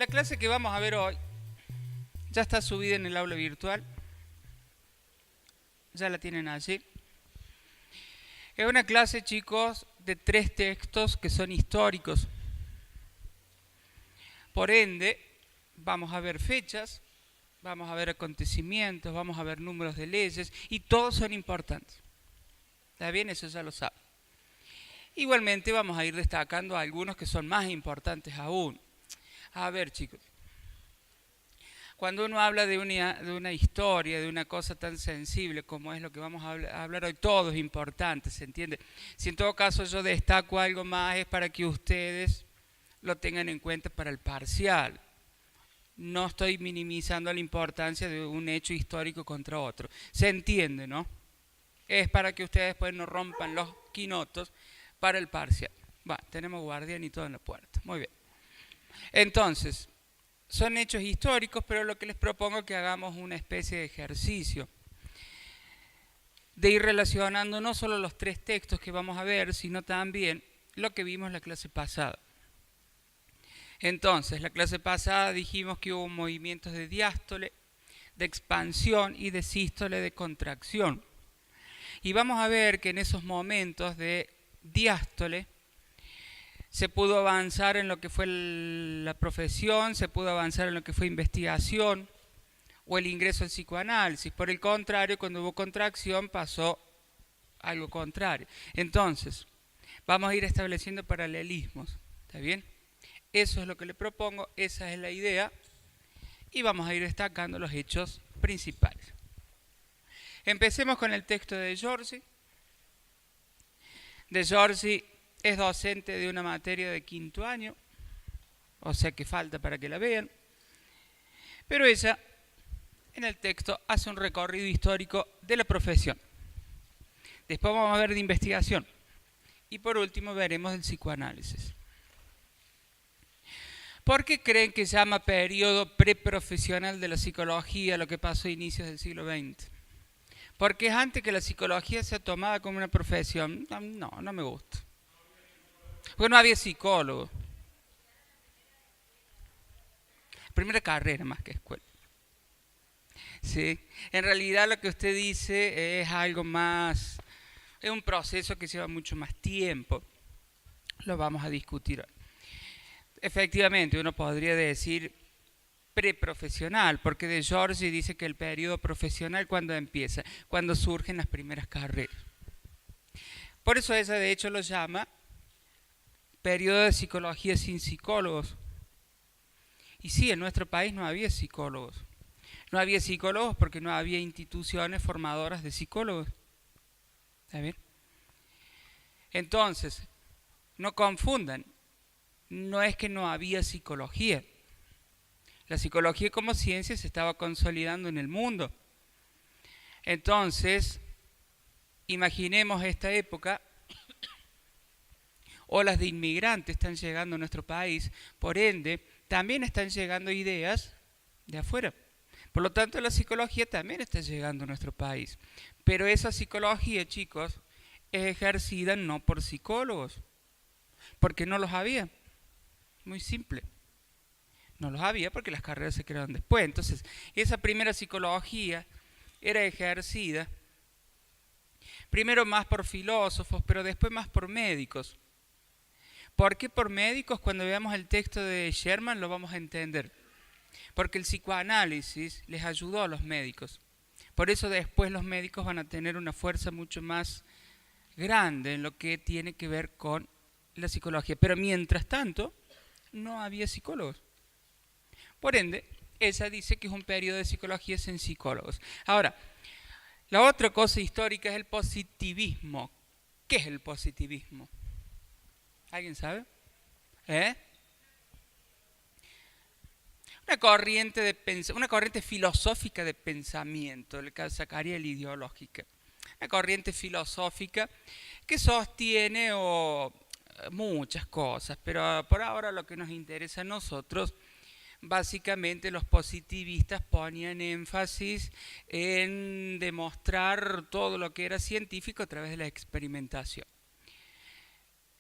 La clase que vamos a ver hoy ya está subida en el aula virtual. Ya la tienen allí. Es una clase, chicos, de 3 textos que son históricos. Por ende, vamos a ver fechas, vamos a ver acontecimientos, vamos a ver números de leyes y todos son importantes. ¿Está bien? Eso ya lo saben. Igualmente vamos a ir destacando algunos que son más importantes aún. A ver, chicos. Cuando uno habla de una historia, de una cosa tan sensible como es lo que vamos a hablar hoy, todo es importante, ¿se entiende? Si en todo caso yo destaco algo más es para que ustedes lo tengan en cuenta para el parcial. No estoy minimizando la importancia de un hecho histórico contra otro. Se entiende, ¿no? Es para que ustedes después no rompan los quinotos para el parcial. Va, tenemos guardián y todo en la puerta. Muy bien. Entonces, son hechos históricos, pero lo que les propongo es que hagamos una especie de ejercicio de ir relacionando no solo los 3 textos que vamos a ver, sino también lo que vimos en la clase pasada. Entonces, la clase pasada dijimos que hubo movimientos de diástole, de expansión y de sístole, de contracción. Y vamos a ver que en esos momentos de diástole se pudo avanzar en lo que fue la profesión, se pudo avanzar en lo que fue investigación o el ingreso al psicoanálisis. Por el contrario, cuando hubo contracción pasó algo contrario. Entonces, vamos a ir estableciendo paralelismos. ¿Está bien? Eso es lo que le propongo, esa es la idea. Y vamos a ir destacando los hechos principales. Empecemos con el texto de Giorgi. De Giorgi es docente de una materia de 5º año, o sea que falta para que la vean. Pero ella, en el texto, hace un recorrido histórico de la profesión. Después vamos a ver de investigación. Y por último veremos el psicoanálisis. ¿Por qué creen que se llama periodo preprofesional de la psicología lo que pasó a inicios del siglo XX? Porque es antes que la psicología sea tomada como una profesión. No, no me gusta. Porque no había psicólogo. Primera carrera más que escuela. ¿Sí? En realidad lo que usted dice es algo más, es un proceso que lleva mucho más tiempo. Lo vamos a discutir hoy. Efectivamente, uno podría decir preprofesional, porque de Giorgi dice que el periodo profesional cuando empieza, cuando surgen las primeras carreras. Por eso ella de hecho lo llama periodo de psicología sin psicólogos. Y sí, en nuestro país no había psicólogos. No había psicólogos porque no había instituciones formadoras de psicólogos. ¿Está bien? Entonces, no confundan. No es que no había psicología. La psicología como ciencia se estaba consolidando en el mundo. Entonces, imaginemos esta época. Olas de inmigrantes están llegando a nuestro país, por ende, también están llegando ideas de afuera. Por lo tanto, la psicología también está llegando a nuestro país. Pero esa psicología, chicos, es ejercida no por psicólogos, porque no los había. Muy simple. No los había porque las carreras se crearon después. Entonces, esa primera psicología era ejercida primero más por filósofos, pero después más por médicos. ¿Por qué por médicos? Cuando veamos el texto de Sherman lo vamos a entender. Porque el psicoanálisis les ayudó a los médicos. Por eso después los médicos van a tener una fuerza mucho más grande en lo que tiene que ver con la psicología. Pero mientras tanto, no había psicólogos. Por ende, ella dice que es un periodo de psicología sin psicólogos. Ahora, la otra cosa histórica es el positivismo. ¿Qué es el positivismo? ¿Alguien sabe? Una corriente filosófica de pensamiento, le sacaría el ideológica. Una corriente filosófica que sostiene muchas cosas, pero por ahora lo que nos interesa a nosotros, básicamente los positivistas ponían énfasis en demostrar todo lo que era científico a través de la experimentación.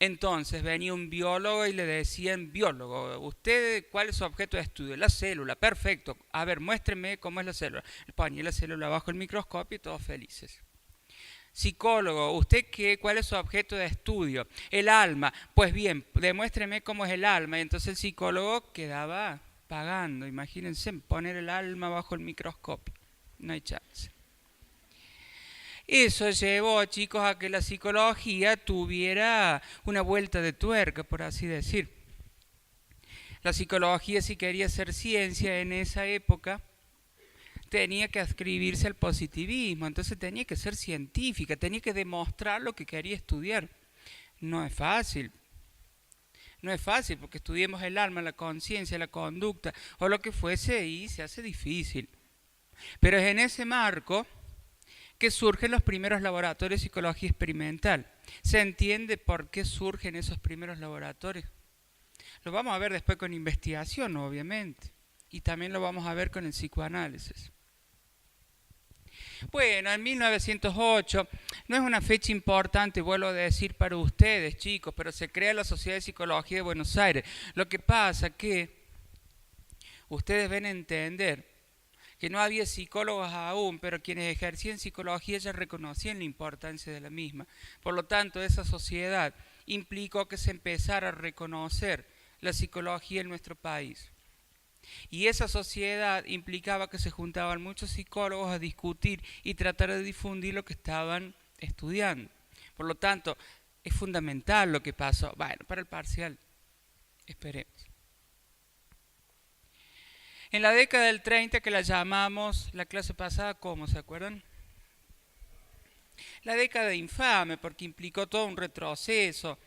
Entonces venía un biólogo y le decían, biólogo, ¿usted cuál es su objeto de estudio? La célula, perfecto. A ver, muéstreme cómo es la célula. Ponía la célula bajo el microscopio y todos felices. Psicólogo, ¿usted cuál es su objeto de estudio? El alma. Pues bien, demuéstreme cómo es el alma. Y entonces el psicólogo quedaba pagando. Imagínense poner el alma bajo el microscopio. No hay chance. Eso llevó, chicos, a que la psicología tuviera una vuelta de tuerca, por así decir. La psicología, si quería ser ciencia en esa época, tenía que adscribirse al positivismo, entonces tenía que ser científica, tenía que demostrar lo que quería estudiar. No es fácil. No es fácil porque estudiemos el alma, la conciencia, la conducta o lo que fuese y se hace difícil. Pero es en ese marco que surgen los primeros laboratorios de psicología experimental. ¿Se entiende por qué surgen esos primeros laboratorios? Lo vamos a ver después con investigación, obviamente, y también lo vamos a ver con el psicoanálisis. Bueno, en 1908 no es una fecha importante, vuelvo a decir, para ustedes, chicos, pero se crea la Sociedad de Psicología de Buenos Aires. Lo que pasa que ustedes ven a entender que no había psicólogos aún, pero quienes ejercían psicología ya reconocían la importancia de la misma. Por lo tanto, esa sociedad implicó que se empezara a reconocer la psicología en nuestro país. Y esa sociedad implicaba que se juntaban muchos psicólogos a discutir y tratar de difundir lo que estaban estudiando. Por lo tanto, es fundamental lo que pasó. Bueno, para el parcial, esperemos. En la década del 30, que la llamamos la clase pasada, ¿cómo se acuerdan? La década infame, porque implicó todo un retroceso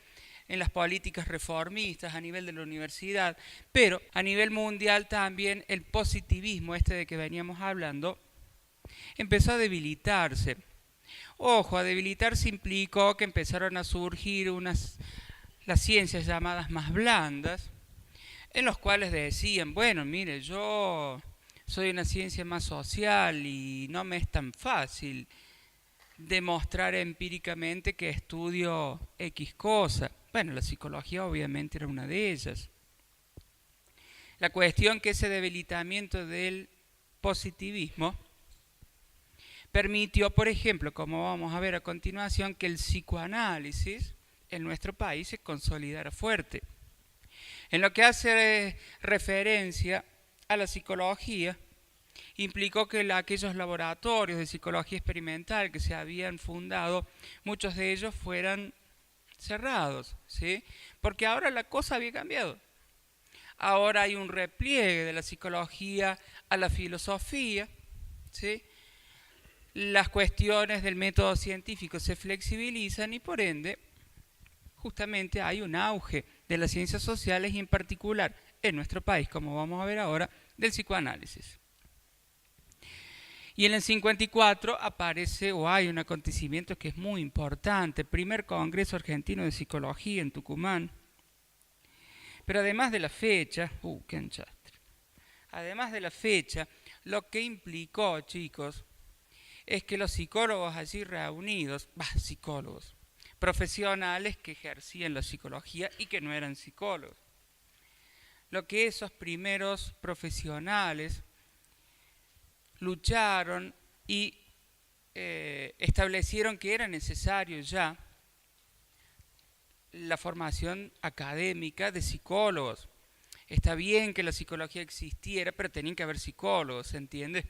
en las políticas reformistas a nivel de la universidad, pero a nivel mundial también el positivismo, de que veníamos hablando, empezó a debilitarse. Ojo, a debilitarse implicó que empezaron a surgir las ciencias llamadas más blandas, en los cuales decían, bueno, mire, yo soy una ciencia más social y no me es tan fácil demostrar empíricamente que estudio X cosa. Bueno, la psicología obviamente era una de ellas. La cuestión que ese debilitamiento del positivismo permitió, por ejemplo, como vamos a ver a continuación, que el psicoanálisis en nuestro país se consolidara fuerte. En lo que hace referencia a la psicología, implicó que aquellos laboratorios de psicología experimental que se habían fundado, muchos de ellos fueran cerrados, ¿sí? Porque ahora la cosa había cambiado. Ahora hay un repliegue de la psicología a la filosofía, ¿sí? Las cuestiones del método científico se flexibilizan y por ende, justamente hay un auge de las ciencias sociales y en particular en nuestro país, como vamos a ver ahora, del psicoanálisis. Y en el 54 aparece o hay un acontecimiento que es muy importante, el primer Congreso Argentino de Psicología en Tucumán. Pero además de la fecha, qué enchastre. Además de la fecha, lo que implicó, chicos, es que los psicólogos allí reunidos, psicólogos, profesionales que ejercían la psicología y que no eran psicólogos, lo que esos primeros profesionales lucharon y establecieron que era necesario ya la formación académica de psicólogos. Está bien que la psicología existiera, pero tenían que haber psicólogos, ¿se entiende?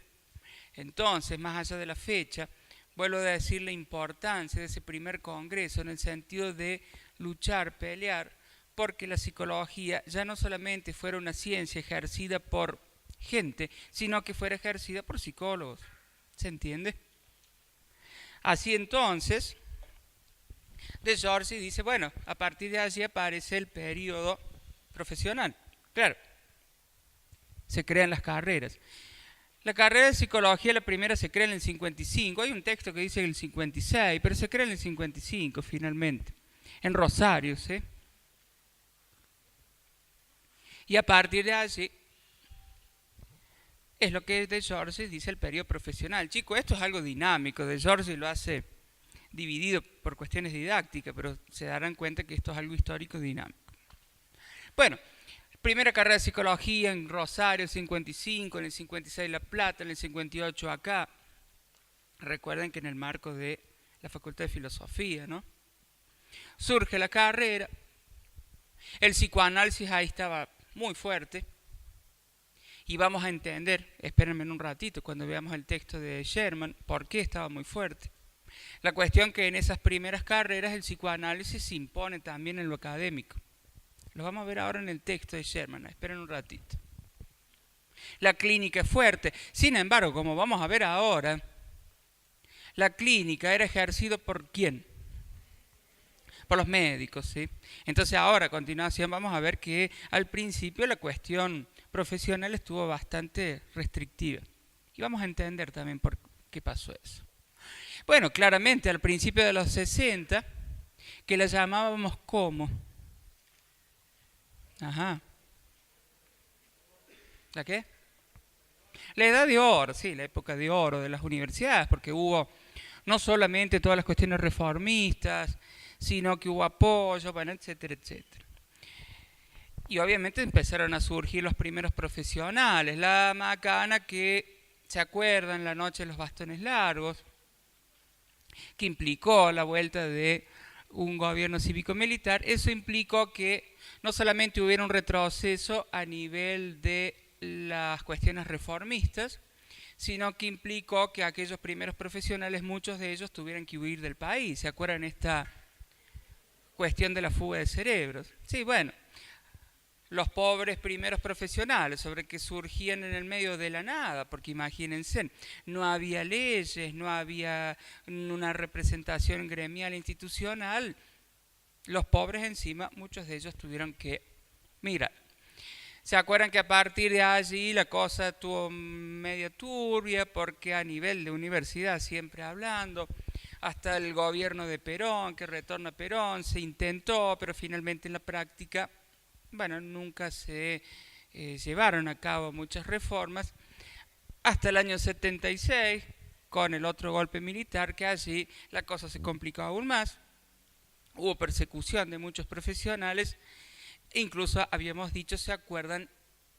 Entonces, más allá de la fecha, vuelvo a decir la importancia de ese primer congreso en el sentido de luchar, pelear, porque la psicología ya no solamente fuera una ciencia ejercida por gente, sino que fuera ejercida por psicólogos. ¿Se entiende? Así entonces, de Giorgi dice, bueno, a partir de allí aparece el periodo profesional. Claro, se crean las carreras. La carrera de psicología, la primera se crea en el 55, hay un texto que dice el 56, pero se crea en el 55 finalmente, en Rosario, ¿sí? Y a partir de allí es lo que de Giorgi dice el periodo profesional. Chicos, esto es algo dinámico, de Giorgi lo hace dividido por cuestiones didácticas, pero se darán cuenta que esto es algo histórico dinámico. Bueno, primera carrera de psicología en Rosario, 55, en el 56 La Plata, en el 58 acá. Recuerden que en el marco de la Facultad de Filosofía, ¿no? Surge la carrera, el psicoanálisis ahí estaba muy fuerte, y vamos a entender, espérenme en un ratito, cuando veamos el texto de Sherman, por qué estaba muy fuerte. La cuestión que en esas primeras carreras el psicoanálisis se impone también en lo académico. Lo vamos a ver ahora en el texto de Sherman, esperen un ratito. La clínica es fuerte, sin embargo, como vamos a ver ahora, la clínica era ejercida por ¿quién? Por los médicos, ¿sí? Entonces ahora, a continuación, vamos a ver que al principio la cuestión profesional estuvo bastante restrictiva. Y vamos a entender también por qué pasó eso. Bueno, claramente al principio de los 60, que la llamábamos ¿cómo? Ajá. ¿La qué? La edad de oro, sí, la época de oro de las universidades, porque hubo no solamente todas las cuestiones reformistas, sino que hubo apoyo, bueno, etcétera, etcétera. Y obviamente empezaron a surgir los primeros profesionales, la macana que, ¿se acuerdan? La noche de los bastones largos, que implicó la vuelta de un gobierno cívico-militar. Eso implicó que no solamente hubiera un retroceso a nivel de las cuestiones reformistas, sino que implicó que aquellos primeros profesionales, muchos de ellos tuvieran que huir del país. ¿Se acuerdan esta cuestión de la fuga de cerebros? Sí, bueno, los pobres primeros profesionales, sobre que surgían en el medio de la nada, porque imagínense, no había leyes, no había una representación gremial e institucional. Los pobres encima, muchos de ellos tuvieron que migrar. ¿Se acuerdan que a partir de allí la cosa estuvo media turbia? Porque a nivel de universidad, siempre hablando, hasta el gobierno de Perón, que retorna a Perón, se intentó, pero finalmente en la práctica, bueno, nunca se llevaron a cabo muchas reformas, hasta el año 76, con el otro golpe militar, que allí la cosa se complicó aún más, hubo persecución de muchos profesionales, e incluso habíamos dicho, ¿se acuerdan?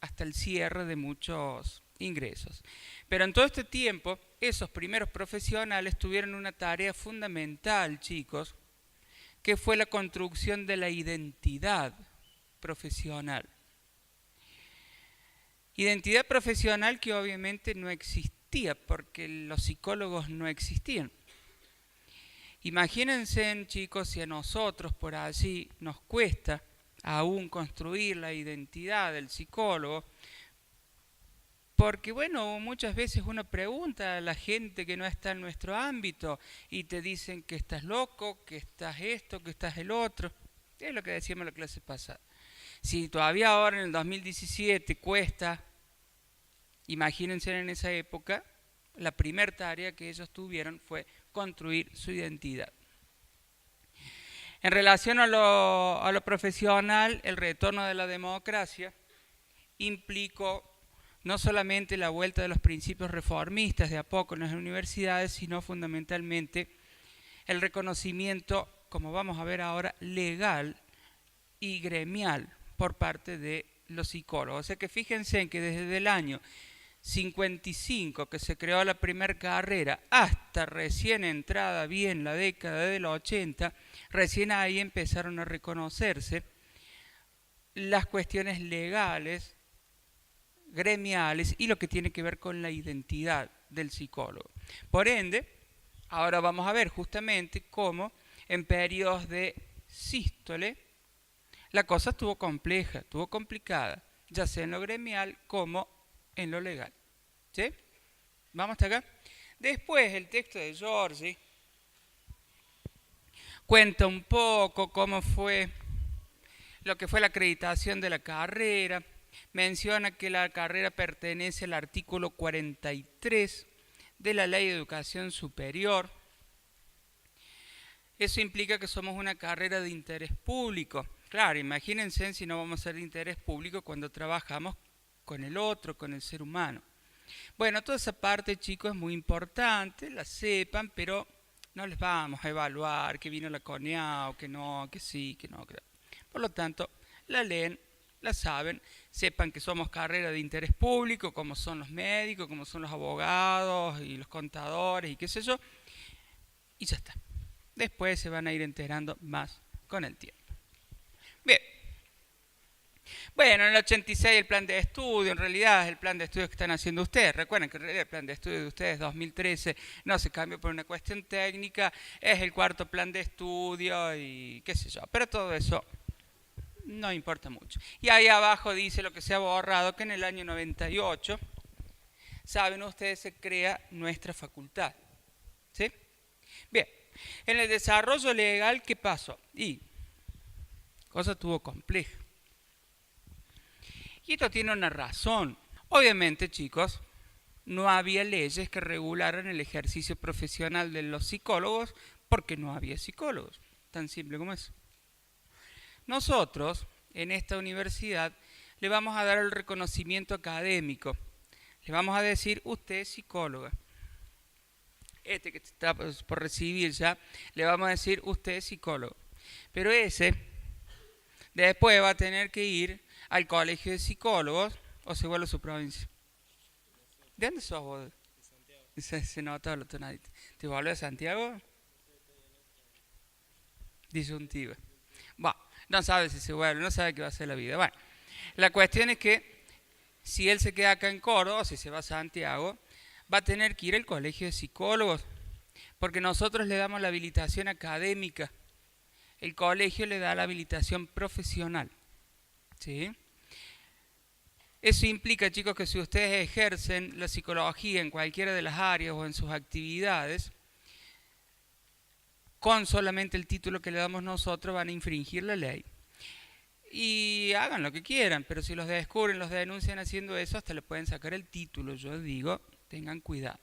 Hasta el cierre de muchos ingresos. Pero en todo este tiempo, esos primeros profesionales tuvieron una tarea fundamental, chicos, que fue la construcción de la identidad profesional. Identidad profesional que obviamente no existía, porque los psicólogos no existían. Imagínense, chicos, si a nosotros por allí nos cuesta aún construir la identidad del psicólogo, porque bueno, muchas veces uno pregunta a la gente que no está en nuestro ámbito y te dicen que estás loco, que estás esto, que estás el otro. Es lo que decíamos en la clase pasada. Si todavía ahora en el 2017 cuesta, imagínense en esa época, la primera tarea que ellos tuvieron fue construir su identidad. En relación a lo profesional, el retorno de la democracia implicó no solamente la vuelta de los principios reformistas de a poco en las universidades, sino fundamentalmente el reconocimiento, como vamos a ver ahora, legal y gremial por parte de los psicólogos. O sea que fíjense en que desde el año 55 que se creó la primera carrera hasta recién entrada bien la década del 80, recién ahí empezaron a reconocerse las cuestiones legales, gremiales y lo que tiene que ver con la identidad del psicólogo. Por ende, ahora vamos a ver justamente cómo en periodos de sístole la cosa estuvo compleja, estuvo complicada, ya sea en lo gremial como en lo legal. ¿Sí? ¿Vamos hasta acá? Después el texto de Giorgi cuenta un poco cómo fue lo que fue la acreditación de la carrera. Menciona que la carrera pertenece al artículo 43 de la Ley de Educación Superior. Eso implica que somos una carrera de interés público. Claro, imagínense si no vamos a ser de interés público cuando trabajamos con el otro, con el ser humano. Bueno, toda esa parte, chicos, es muy importante, la sepan, pero No les vamos a evaluar que vino la CONEAO, que no, que sí, que no. Por lo tanto, la leen, la saben, sepan que somos carrera de interés público, como son los médicos, como son los abogados y los contadores y qué sé yo, y ya está. Después se van a ir enterando más con el tiempo. Bien. Bueno, en el 86 el plan de estudio, en realidad es el plan de estudio que están haciendo ustedes. Recuerden que en realidad el plan de estudio de ustedes 2013 no se cambió por una cuestión técnica, es el cuarto plan de estudio y qué sé yo. Pero todo eso no importa mucho. Y ahí abajo dice lo que se ha borrado, que en el año 98, saben ustedes, se crea nuestra facultad. ¿Sí? Bien, en el desarrollo legal, ¿qué pasó? Y cosa tuvo compleja. Y esto tiene una razón. Obviamente, chicos, no había leyes que regularan el ejercicio profesional de los psicólogos porque no había psicólogos. Tan simple como eso. Nosotros, en esta universidad, le vamos a dar el reconocimiento académico. Le vamos a decir, usted es psicóloga. Este que está por recibir ya, le vamos a decir, usted es psicólogo. Pero ese, después va a tener que ir al colegio de psicólogos o se vuelve a su provincia. ¿De dónde sos vos? De Santiago. Se nota la tonadita. ¿Te vuelve a Santiago? Disyuntiva. Bueno, no sabe si se vuelve, no sabe qué va a ser la vida. Bueno, la cuestión es que si él se queda acá en Córdoba, o si se va a Santiago, va a tener que ir al colegio de psicólogos, porque nosotros le damos la habilitación académica. El colegio le da la habilitación profesional. ¿Sí? Eso implica, chicos, que si ustedes ejercen la psicología en cualquiera de las áreas o en sus actividades, con solamente el título que le damos nosotros van a infringir la ley. Y hagan lo que quieran, pero si los descubren, los denuncian haciendo eso, hasta le pueden sacar el título. Yo digo, tengan cuidado.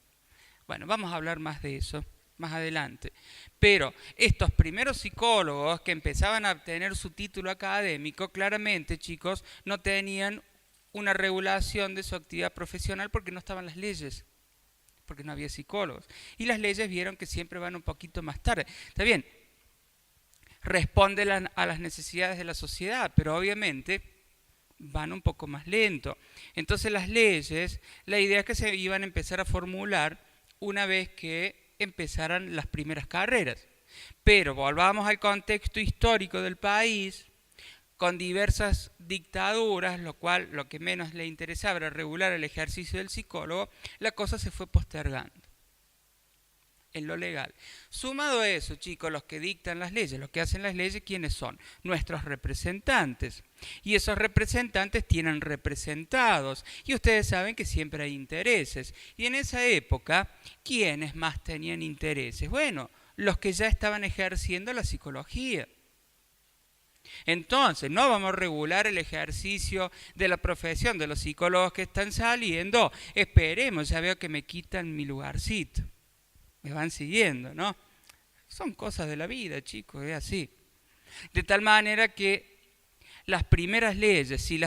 Bueno, vamos a hablar más de eso más adelante. Pero estos primeros psicólogos que empezaban a obtener su título académico, claramente, chicos, no tenían una regulación de su actividad profesional porque no estaban las leyes, porque no había psicólogos. Y las leyes vieron que siempre van un poquito más tarde. Está bien, responden a las necesidades de la sociedad, pero obviamente van un poco más lento. Entonces las leyes, la idea es que se iban a empezar a formular una vez que empezaran las primeras carreras. Pero volvamos al contexto histórico del país, con diversas dictaduras, lo cual lo que menos le interesaba era regular el ejercicio del psicólogo, la cosa se fue postergando en lo legal. Sumado a eso, chicos, los que dictan las leyes, los que hacen las leyes, ¿quiénes son? Nuestros representantes. Y esos representantes tienen representados. Y ustedes saben que siempre hay intereses. Y en esa época, ¿quiénes más tenían intereses? Bueno, los que ya estaban ejerciendo la psicología. Entonces, no vamos a regular el ejercicio de la profesión de los psicólogos que están saliendo. Esperemos, ya veo que me quitan mi lugarcito. Me van siguiendo, ¿no? Son cosas de la vida, chicos, es así. De tal manera que las primeras leyes, si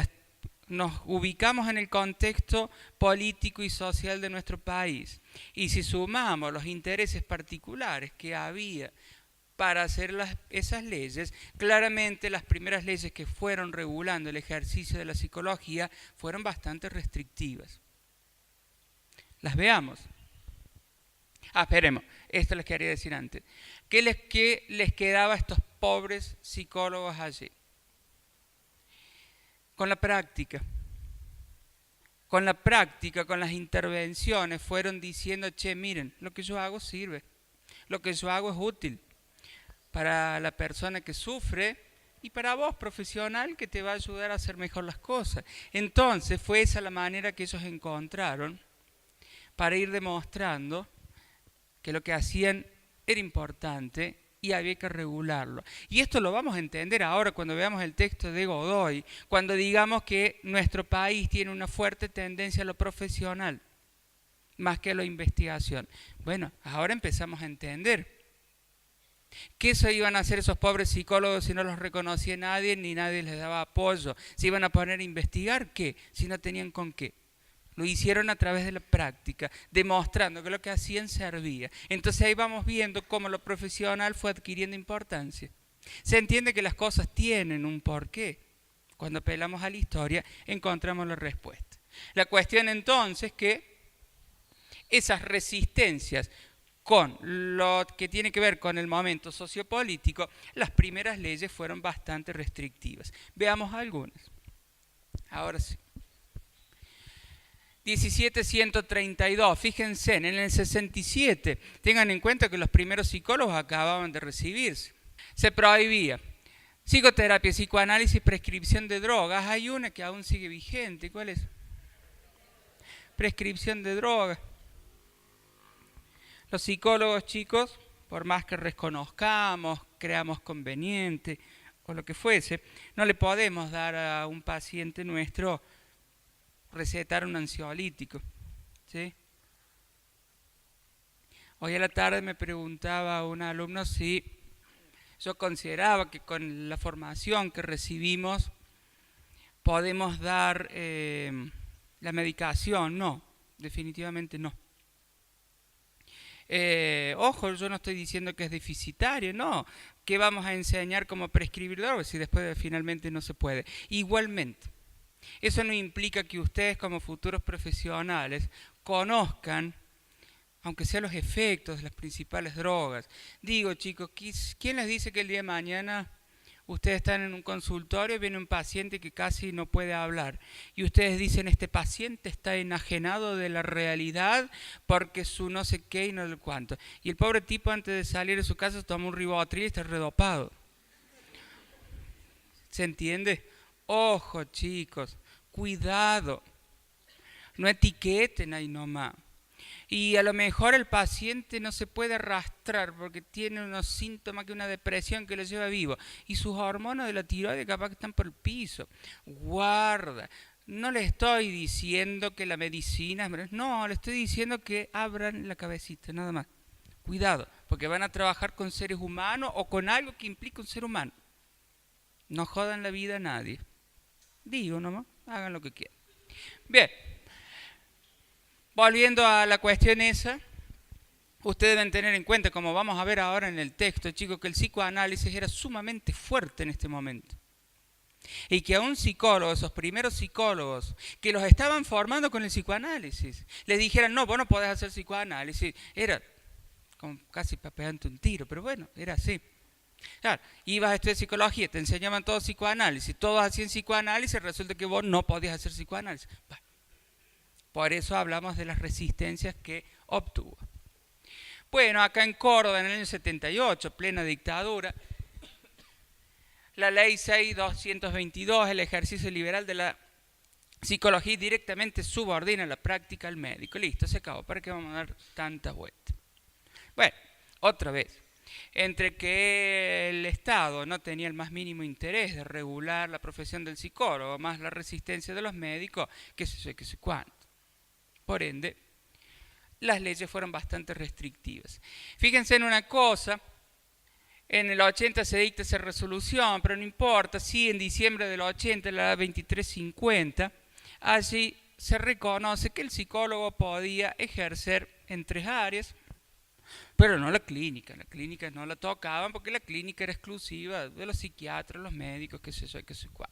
nos ubicamos en el contexto político y social de nuestro país, y si sumamos los intereses particulares que había para hacer esas leyes, claramente las primeras leyes que fueron regulando el ejercicio de la psicología fueron bastante restrictivas. Las veamos. Esperemos, esto les quería decir antes. ¿Qué les quedaba a estos pobres psicólogos allí? Con la práctica. Con la práctica, con las intervenciones, fueron diciendo, che, miren, lo que yo hago sirve. Lo que yo hago es útil para la persona que sufre y para vos, profesional, que te va a ayudar a hacer mejor las cosas. Entonces, fue esa la manera que ellos encontraron para ir demostrando que lo que hacían era importante y había que regularlo. Y esto lo vamos a entender ahora cuando veamos el texto de Godoy, cuando digamos que nuestro país tiene una fuerte tendencia a lo profesional, más que a la investigación. Bueno, ahora empezamos a entender. ¿Qué se iban a hacer esos pobres psicólogos si no los reconocía nadie ni nadie les daba apoyo? ¿Se iban a poner a investigar qué? Si no tenían con qué. lo hicieron a través de la práctica, demostrando que lo que hacían servía. Entonces ahí vamos viendo cómo lo profesional fue adquiriendo importancia. Se entiende que las cosas tienen un porqué. Cuando apelamos a la historia, encontramos la respuesta. La cuestión entonces que esas resistencias con lo que tiene que ver con el momento sociopolítico, las primeras leyes fueron bastante restrictivas. Veamos algunas. Ahora sí. 1732, fíjense, en el 67, tengan en cuenta que los primeros psicólogos acababan de recibirse. Se prohibía psicoterapia, psicoanálisis, prescripción de drogas. Hay una que aún sigue vigente. ¿Cuál es? Prescripción de drogas. Los psicólogos, chicos, por más que reconozcamos, creamos conveniente o lo que fuese, no le podemos dar a un paciente nuestro recetar un ansiolítico, ¿sí? Hoy a la tarde me preguntaba un alumno si yo consideraba que con la formación que recibimos podemos dar la medicación. No, definitivamente no. Ojo, yo no estoy diciendo que es deficitario, no. ¿Qué vamos a enseñar cómo prescribir drogas si después finalmente no se puede? Igualmente, eso no implica que ustedes como futuros profesionales conozcan, aunque sea los efectos de las principales drogas. Digo, chicos, ¿quién les dice que el día de mañana ustedes están en un consultorio y viene un paciente que casi no puede hablar? Y ustedes dicen, este paciente está enajenado de la realidad porque su no sé qué y no sé cuánto. Y el pobre tipo antes de salir de su casa toma un Rivotril y está redopado. ¿Se entiende? Ojo, chicos, cuidado. No etiqueten ahí nomás. Y a lo mejor el paciente no se puede arrastrar porque tiene unos síntomas que una depresión que lo lleva vivo. Y sus hormonas de la tiroides capaz que están por el piso. Guarda. No le estoy diciendo que la medicina... No, le estoy diciendo que abran la cabecita, nada más. Cuidado, porque van a trabajar con seres humanos o con algo que implica un ser humano. No jodan la vida a nadie. Digo nomás, hagan lo que quieran. Bien. Volviendo a la cuestión esa, ustedes deben tener en cuenta, como vamos a ver ahora en el texto, chicos, que el psicoanálisis era sumamente fuerte en este momento. Y que a un psicólogo, esos primeros psicólogos, que los estaban formando con el psicoanálisis, les dijeran, no, vos no podés hacer psicoanálisis. Era como casi para pegarte un tiro, pero bueno, era así. Claro, ibas a estudiar psicología, te enseñaban todo psicoanálisis, todos hacían psicoanálisis, resulta que vos no podías hacer psicoanálisis. Bueno, por eso hablamos de las resistencias que obtuvo. Bueno, acá en Córdoba, en el año 78, plena dictadura, la ley 6222, el ejercicio liberal de la psicología directamente subordina la práctica al médico. Listo, se acabó. ¿Para qué vamos a dar tantas vueltas? Bueno, otra vez. Entre que el Estado no tenía el más mínimo interés de regular la profesión del psicólogo, más la resistencia de los médicos, qué sé cuánto. Por ende, las leyes fueron bastante restrictivas. Fíjense en una cosa, en el 80 se dicta esa resolución, pero no importa, sí, en diciembre del 80, la 2350, allí se reconoce que el psicólogo podía ejercer en 3 áreas, pero no la clínica no la tocaban porque la clínica era exclusiva de los psiquiatras, los médicos, qué sé yo, qué sé cuál.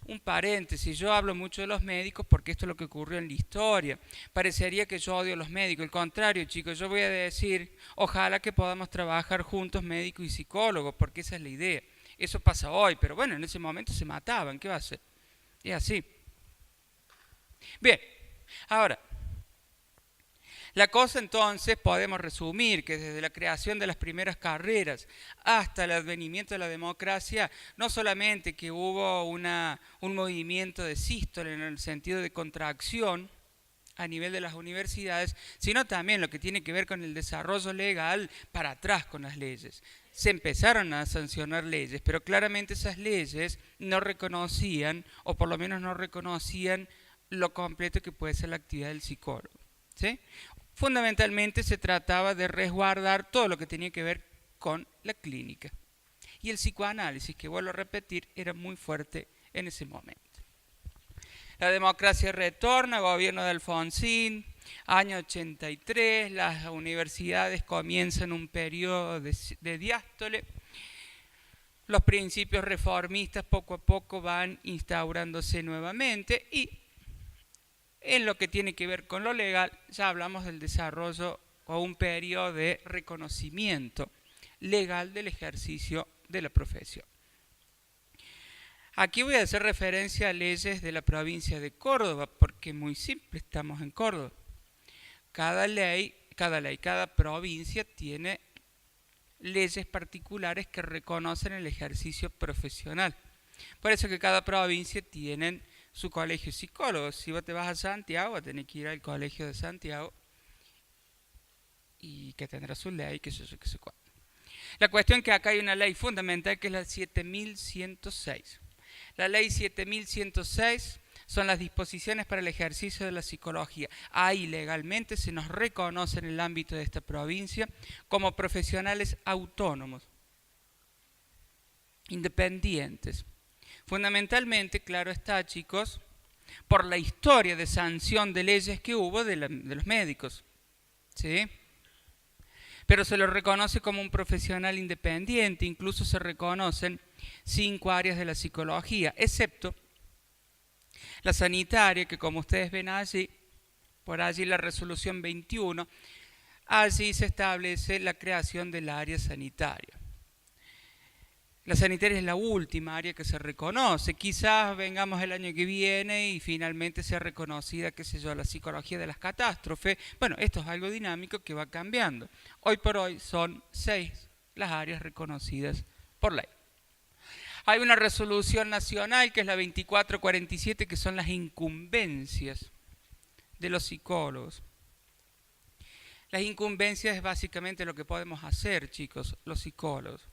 Un paréntesis, yo hablo mucho de los médicos porque esto es lo que ocurrió en la historia. Parecería que yo odio a los médicos, al contrario, chicos, yo voy a decir, ojalá que podamos trabajar juntos médicos y psicólogos, porque esa es la idea. Eso pasa hoy, pero bueno, en ese momento se mataban, ¿qué va a hacer? Es así. Bien, ahora, la cosa entonces podemos resumir que desde la creación de las primeras carreras hasta el advenimiento de la democracia, no solamente que hubo un movimiento de sístole en el sentido de contracción a nivel de las universidades, sino también lo que tiene que ver con el desarrollo legal para atrás con las leyes. Se empezaron a sancionar leyes, pero claramente esas leyes no reconocían, o por lo menos no reconocían lo completo que puede ser la actividad del psicólogo, ¿sí? Fundamentalmente se trataba de resguardar todo lo que tenía que ver con la clínica. Y el psicoanálisis, que vuelvo a repetir, era muy fuerte en ese momento. La democracia retorna, gobierno de Alfonsín, año 83, las universidades comienzan un periodo de diástole. Los principios reformistas poco a poco van instaurándose nuevamente y en lo que tiene que ver con lo legal, ya hablamos del desarrollo o un periodo de reconocimiento legal del ejercicio de la profesión. Aquí voy a hacer referencia a leyes de la provincia de Córdoba, porque es muy simple, estamos en Córdoba. Cada provincia tiene leyes particulares que reconocen el ejercicio profesional. Por eso que cada provincia tiene su colegio de psicólogos. Si vos te vas a Santiago, vas a tener que ir al colegio de Santiago y que tendrá su ley, que sé yo, que sé cuál. La cuestión es que acá hay una ley fundamental que es la 7106. La ley 7106 son las disposiciones para el ejercicio de la psicología. Ahí legalmente se nos reconoce en el ámbito de esta provincia como profesionales autónomos, independientes. Fundamentalmente, claro está, chicos, por la historia de sanción de leyes que hubo de los médicos, ¿sí? Pero se lo reconoce como un profesional independiente, incluso se reconocen 5 áreas de la psicología, excepto la sanitaria, que como ustedes ven allí, por allí la resolución 21, allí se establece la creación del área sanitaria. La sanitaria es la última área que se reconoce. Quizás vengamos el año que viene y finalmente sea reconocida, qué sé yo, la psicología de las catástrofes. Bueno, esto es algo dinámico que va cambiando. Hoy por hoy son 6 las áreas reconocidas por ley. Hay una resolución nacional que es la 2447, que son las incumbencias de los psicólogos. Las incumbencias es básicamente lo que podemos hacer, chicos, los psicólogos.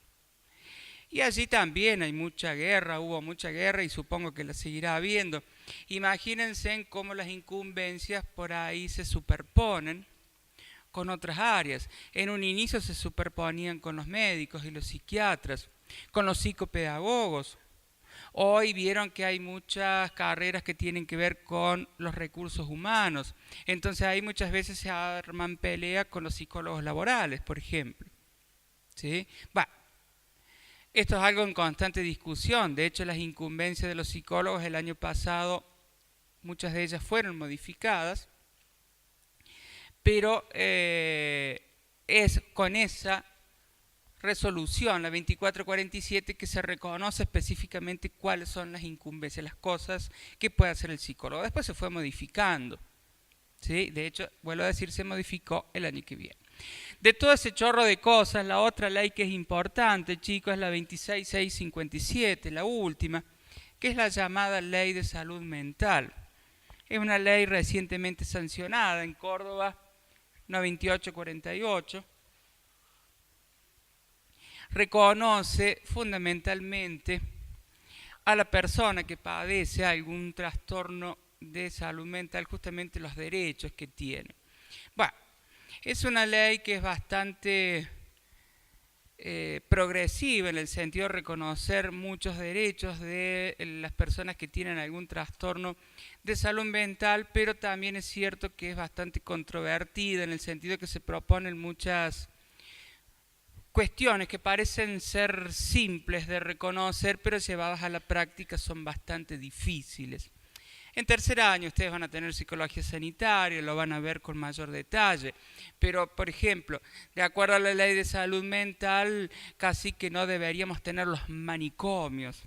Y allí también hay mucha guerra, hubo mucha guerra y supongo que la seguirá habiendo. Imagínense en cómo las incumbencias por ahí se superponen con otras áreas. En un inicio se superponían con los médicos y los psiquiatras, con los psicopedagogos. Hoy vieron que hay muchas carreras que tienen que ver con los recursos humanos. Entonces ahí muchas veces se arman peleas con los psicólogos laborales, por ejemplo. ¿Sí? Esto es algo en constante discusión. De hecho, las incumbencias de los psicólogos el año pasado, muchas de ellas fueron modificadas, pero es con esa resolución, la 2447, que se reconoce específicamente cuáles son las incumbencias, las cosas que puede hacer el psicólogo. Después se fue modificando, ¿sí? De hecho, vuelvo a decir, se modificó el año que viene. De todo ese chorro de cosas, la otra ley que es importante, chicos, es la 26657, la última, que es la llamada Ley de Salud Mental. Es una ley recientemente sancionada en Córdoba, 9848. Reconoce fundamentalmente a la persona que padece algún trastorno de salud mental, justamente los derechos que tiene. Bueno, es una ley que es bastante progresiva en el sentido de reconocer muchos derechos de las personas que tienen algún trastorno de salud mental, pero también es cierto que es bastante controvertida en el sentido que se proponen muchas cuestiones que parecen ser simples de reconocer, pero llevadas a la práctica son bastante difíciles. En tercer año ustedes van a tener psicología sanitaria, lo van a ver con mayor detalle, pero por ejemplo, de acuerdo a la ley de salud mental, casi que no deberíamos tener los manicomios.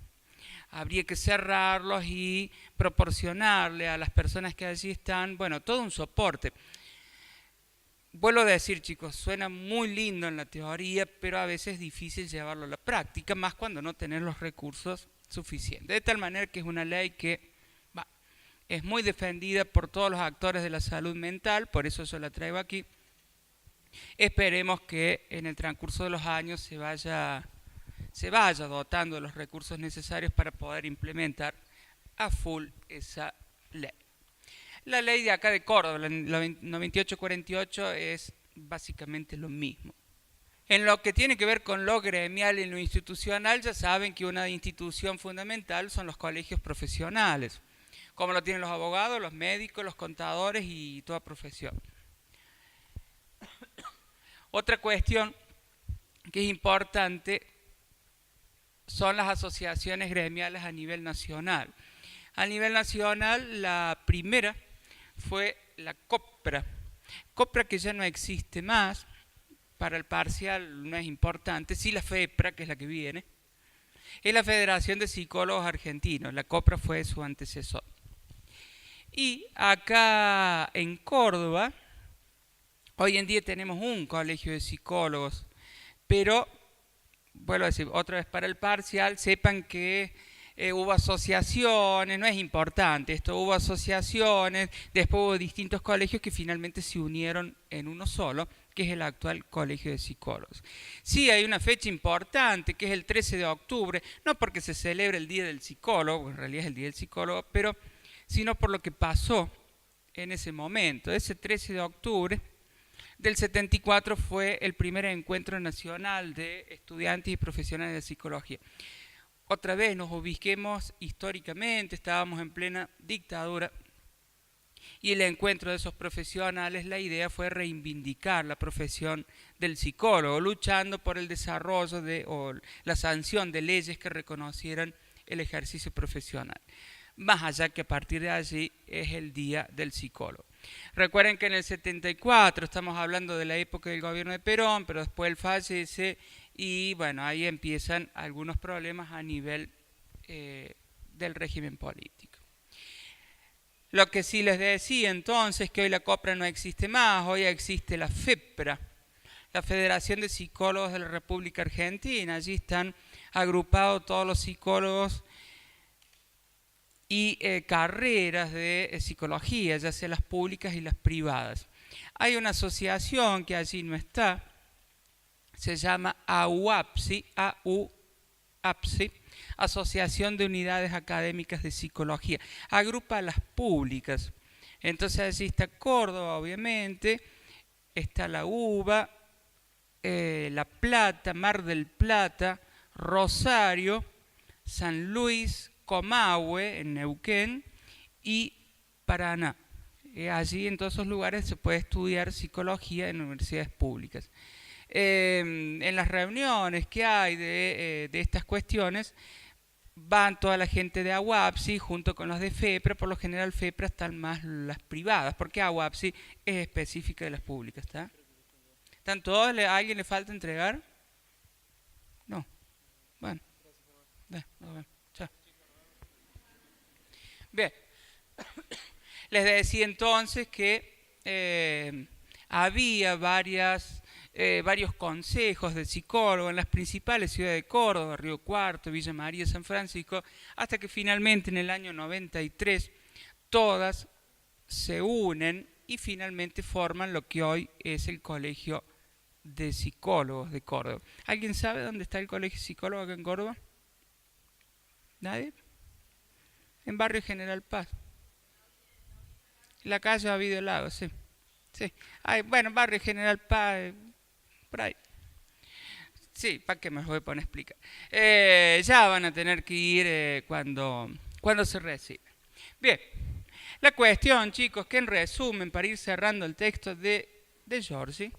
Habría que cerrarlos y proporcionarle a las personas que allí están, bueno, todo un soporte. Vuelvo a decir, chicos, suena muy lindo en la teoría, pero a veces es difícil llevarlo a la práctica, más cuando no tenés los recursos suficientes. De tal manera que es una ley que es muy defendida por todos los actores de la salud mental, por eso yo la traigo aquí. Esperemos que en el transcurso de los años se vaya dotando de los recursos necesarios para poder implementar a full esa ley. La ley de acá de Córdoba, la 9848, es básicamente lo mismo. En lo que tiene que ver con lo gremial y lo institucional, ya saben que una institución fundamental son los colegios profesionales. como lo tienen los abogados, los médicos, los contadores y toda profesión. Otra cuestión que es importante son las asociaciones gremiales a nivel nacional. A nivel nacional, la primera fue la COPRA. COPRA, que ya no existe más, para el parcial no es importante, sí la FEPRA, que es la que viene, es la Federación de Psicólogos Argentinos. La COPRA fue su antecesor. Y acá en Córdoba, hoy en día tenemos un colegio de psicólogos, pero vuelvo a decir, otra vez para el parcial, sepan que hubo asociaciones, no es importante esto, hubo asociaciones, después hubo distintos colegios que finalmente se unieron en uno solo, que es el actual Colegio de Psicólogos. Sí hay una fecha importante, que es el 13 de octubre, no porque se celebra el Día del Psicólogo, en realidad es el Día del Psicólogo, pero sino por lo que pasó en ese momento. Ese 13 de octubre del 74 fue el primer encuentro nacional de estudiantes y profesionales de psicología. Otra vez nos ubiquemos históricamente, estábamos en plena dictadura y el encuentro de esos profesionales, la idea fue reivindicar la profesión del psicólogo, luchando por el desarrollo o la sanción de leyes que reconocieran el ejercicio profesional. Más allá que a partir de allí es el Día del Psicólogo. Recuerden que en el 74, estamos hablando de la época del gobierno de Perón, pero después él fallece y bueno, ahí empiezan algunos problemas a nivel del régimen político. Lo que sí les decía entonces, que hoy la COPRA no existe más, hoy existe la FEPRA, la Federación de Psicólogos de la República Argentina. Allí están agrupados todos los psicólogos y carreras de psicología, ya sea las públicas y las privadas. Hay una asociación que allí no está, se llama AUAPSI, Asociación de Unidades Académicas de Psicología, agrupa a las públicas. Entonces allí está Córdoba, obviamente, está la UBA, La Plata, Mar del Plata, Rosario, San Luis, Comahue, en Neuquén, y Paraná. Allí en todos esos lugares se puede estudiar psicología en universidades públicas. En las reuniones que hay de estas cuestiones, van toda la gente de AUAPSI junto con los de FEPRA. Por lo general FEPRA están más las privadas, porque AUAPSI es específica de las públicas. ¿Están todos? ¿A alguien le falta entregar? No. Bueno. Chao. Bien, les decía entonces que había varios consejos de psicólogos en las principales ciudades de Córdoba, Río Cuarto, Villa María, San Francisco, hasta que finalmente en el año 93 todas se unen y finalmente forman lo que hoy es el Colegio de Psicólogos de Córdoba. ¿Alguien sabe dónde está el Colegio de Psicólogos acá en Córdoba? ¿Nadie? En Barrio General Paz. La calle Ovidio Lago, sí. Bueno, Barrio General Paz, por ahí. Sí, ¿para qué me lo voy a poner a explicar? Ya van a tener que ir cuando se reciban. Bien, la cuestión, chicos, que en resumen, para ir cerrando el texto de Giorgi,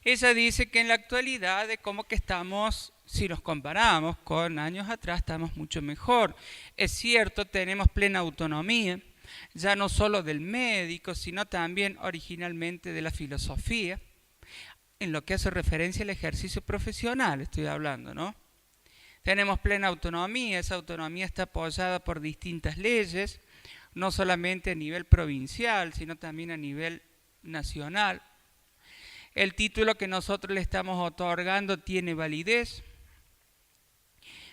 ella dice que en la actualidad de como que estamos, si nos comparamos con años atrás, estamos mucho mejor. Es cierto, tenemos plena autonomía, ya no solo del médico, sino también originalmente de la filosofía, en lo que hace referencia al ejercicio profesional, estoy hablando, ¿no? Tenemos plena autonomía, esa autonomía está apoyada por distintas leyes, no solamente a nivel provincial, sino también a nivel nacional. El título que nosotros le estamos otorgando tiene validez.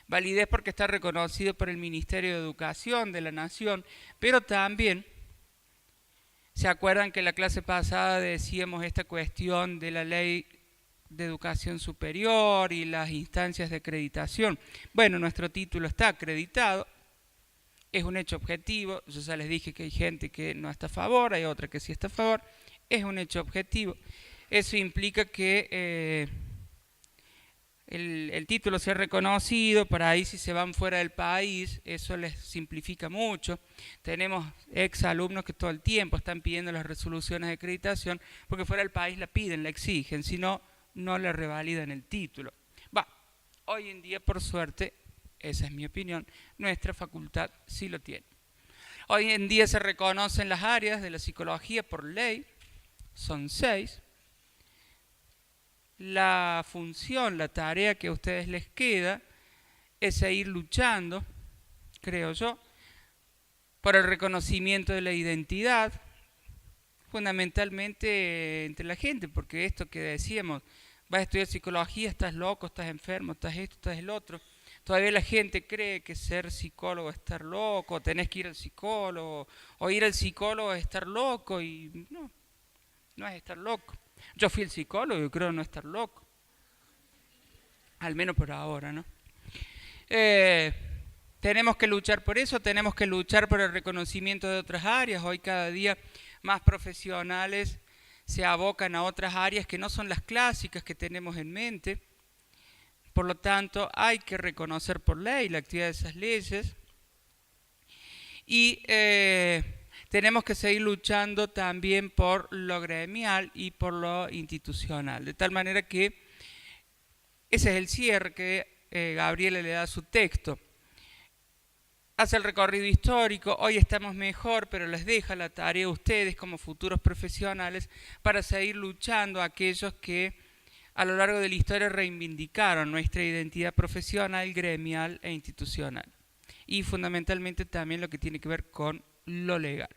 Validez porque está reconocido por el Ministerio de Educación de la Nación, pero también, ¿se acuerdan que en la clase pasada decíamos esta cuestión de la Ley de Educación Superior y las instancias de acreditación? Bueno, nuestro título está acreditado, es un hecho objetivo. Yo ya les dije que hay gente que no está a favor, hay otra que sí está a favor, es un hecho objetivo. Eso implica que el título sea reconocido, para ahí si se van fuera del país, eso les simplifica mucho. Tenemos ex alumnos que todo el tiempo están pidiendo las resoluciones de acreditación porque fuera del país la piden, la exigen, si no, no le revalidan el título. Hoy en día, por suerte, esa es mi opinión, nuestra facultad sí lo tiene. Hoy en día se reconocen las áreas de la psicología por ley, son 6. La función, la tarea que a ustedes les queda es seguir luchando, creo yo, por el reconocimiento de la identidad, fundamentalmente entre la gente, porque esto que decíamos, vas a estudiar psicología, estás loco, estás enfermo, estás esto, estás el otro. Todavía la gente cree que ser psicólogo es estar loco, tenés que ir al psicólogo, o ir al psicólogo es estar loco, y no, no es estar loco. Yo fui el psicólogo y creo no estar loco, al menos por ahora, ¿no? Tenemos que luchar por eso, tenemos que luchar por el reconocimiento de otras áreas. Hoy cada día más profesionales se abocan a otras áreas que no son las clásicas que tenemos en mente. Por lo tanto, hay que reconocer por ley la actividad de esas leyes. Y tenemos que seguir luchando también por lo gremial y por lo institucional. De tal manera que ese es el cierre que Gabriela le da a su texto. Hace el recorrido histórico, hoy estamos mejor, pero les deja la tarea a ustedes como futuros profesionales para seguir luchando a aquellos que a lo largo de la historia reivindicaron nuestra identidad profesional, gremial e institucional. Y fundamentalmente también lo que tiene que ver con lo legal.